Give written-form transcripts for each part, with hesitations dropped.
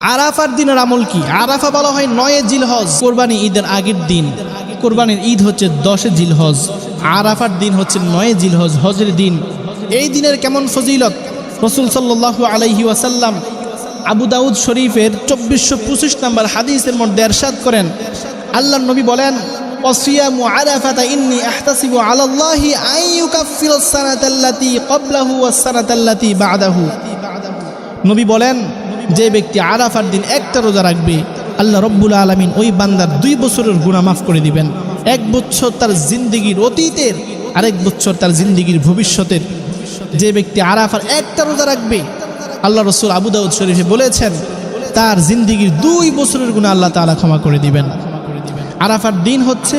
আরাফার দিনের আমল কি? আরাফা বলা হয় ৯ জিলহজ, কোরবানি ঈদের আগের দিন। কোরবানির ঈদ হচ্ছে ১০ জিলহজ, আরাফার দিন হচ্ছে ৯ জিলহজ, হজের দিন। এই দিনের কেমন ফজিলত, রাসূল সাল্লাল্লাহু আলাইহি ওয়াসাল্লাম আবু দাউদ শরীফের ২৪২৫ নম্বর হাদিসের মধ্যে ইরশাদ করেন, আল্লাহর নবী বলেন, ওয়াসিয়ামু আরাফাতা ইন্নী আহতাসিবু আলাল্লাহি আন ইউকাফফিরাস সানাতাল্লাতী ক্বাবলাহু ওয়াস সানাতাল্লাতী বা'দাহু। নবী বলেন, যে ব্যক্তি আরাফার দিন একটা রোজা রাখবে, আল্লাহ রব্বুল আলামিন ওই বান্দার ২ বছরের গুনাহ মাফ করে দিবেন। ১ বছর তার জিন্দেগির অতীতের, আরেক বছর তার জিন্দেগির ভবিষ্যতের। যে ব্যক্তি আরাফার একটা রোজা রাখবে, আল্লাহ রসুল আবু দাউদ শরীফে বলেছেন, তার জিন্দেগির ২ বছরের গুনাহ আল্লাহ তাআলা ক্ষমা করে দিবেন। আরাফার দিন হচ্ছে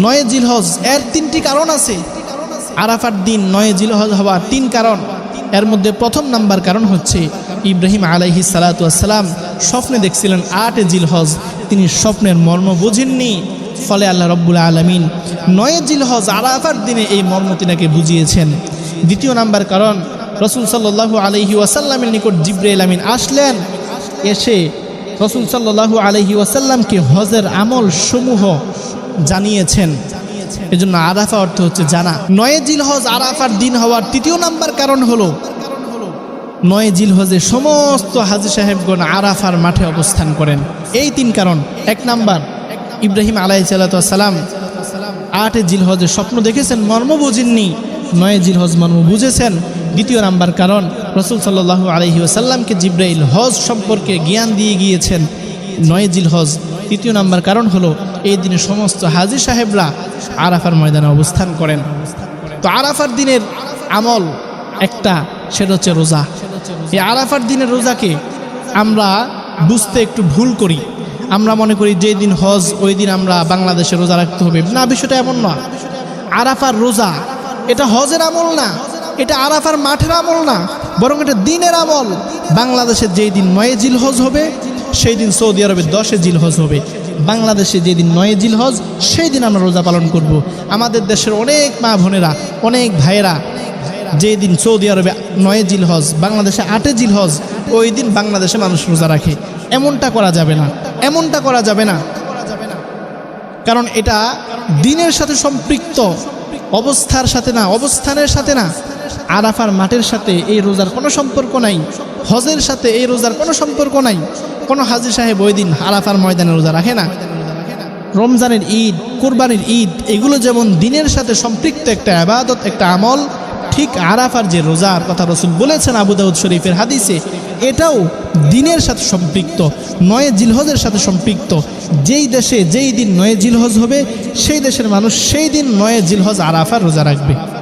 ৯ জিলহজ। এর ৩টি কারণ আছে। আরাফার দিন ৯ জিলহজ হওয়ার ৩ কারণ। এর মধ্যে প্রথম নাম্বার কারণ হচ্ছে, ইব্রাহিম আলাইহিস সালাতু ওয়াস সালাম স্বপ্নে দেখছিলেন ৮ জিলহজ, তিনি স্বপ্নের মর্ম বুঝেননি, ফলে আল্লাহ রব্বুল আলামিন ৯ জিলহজ আরাফার দিনে এই মর্ম তিনাকে বুঝিয়েছেন। দ্বিতীয় নাম্বার কারণ, রাসূল সাল্লাল্লাহু আলাইহি ওয়াসাল্লামের নিকট জিবরাইল আমিন আসলেন, এসে রাসূল সাল্লাল্লাহু আলাইহি ওয়াসাল্লামকে হজের আমল সমূহ জানিয়েছেন। এজন্য আরাফা অর্থ হচ্ছে জানা। ৯ জিলহজ আরাফার দিন হওয়ার তৃতীয় নাম্বার কারণ হলো, ৯ জিলহজে সমস্ত হাজী সাহেবগণ আরাফার মাঠে অবস্থান করেন। এই ৩ কারণ। ১ নাম্বার, ইব্রাহিম আলাইহিস সালাতু ওয়াস সালাম ৮ জিলহজে স্বপ্ন দেখেছেন, মর্ম বুঝেননি, ৯ জিলহজ মর্ম বুঝেছেন। দ্বিতীয় নাম্বার কারণ, রাসূল সাল্লাল্লাহু আলাইহি ওয়াসাল্লামকে জিবরাইল হজ সম্পর্কে জ্ঞান দিয়ে গিয়েছেন ৯ জিলহজ। তৃতীয় নাম্বার কারণ হলো, এই দিনে সমস্ত হাজী সাহেবরা আরাফার ময়দানে অবস্থান করেন। তো আরাফার দিনের আমল একটা, সেটা হচ্ছে রোজা। এই আরাফার দিনের রোজাকে আমরা বুঝতে একটু ভুল করি। আমরা মনে করি যে দিন হজ ওই দিন আমরা বাংলাদেশে রোজা রাখতে হবে। না, বিষয়টা এমন না। আরাফার রোজা এটা হজের আমল না, এটা আরাফার মাঠের আমল না, বরং এটা দিনের আমল। বাংলাদেশের যেই দিন ৯ জিলহজ হবে, সেই দিন সৌদি আরবে ১০ জিলহজ হবে। বাংলাদেশে যেদিন ৯ জিলহজ, সেই দিন আমরা রোজা পালন করব। আমাদের দেশের অনেক মা বোনেরা, অনেক ভাইয়েরা যেদিন সৌদি আরবে ৯ জিলহজ, বাংলাদেশে ৮ জিলহজ, ওই দিন বাংলাদেশে মানুষ রোজা রাখে। এমনটা করা যাবে না, এমনটা করা যাবে না। কারণ এটা দিনের সাথে সম্পৃক্ত, অবস্থার সাথে না, অবস্থানের সাথে না। আরাফার মাঠের সাথে এই রোজার কোনো সম্পর্ক নাই, হজের সাথে এই রোজার কোনো সম্পর্ক নাই। কোনো হাজী সাহেব ওই দিন আরাফার ময়দানে রোজা রাখে না। রমজানের ঈদ, কোরবানির ঈদ, এগুলো যেমন দিনের সাথে সম্পৃক্ত একটা ইবাদত, একটা আমল, ঠিক আরাফার যে রোজার কথা রাসূল বলেছেন আবু দাউদ শরীফের হাদিসে, এটাও দিনের সাথে সম্পৃক্ত, ৯ জিলহজের সাথে সম্পৃক্ত। যেই দেশে যেই দিন ৯ জিলহজ হবে, সেই দেশের মানুষ সেই দিন ৯ জিলহজ আরাফার রোজা রাখবে।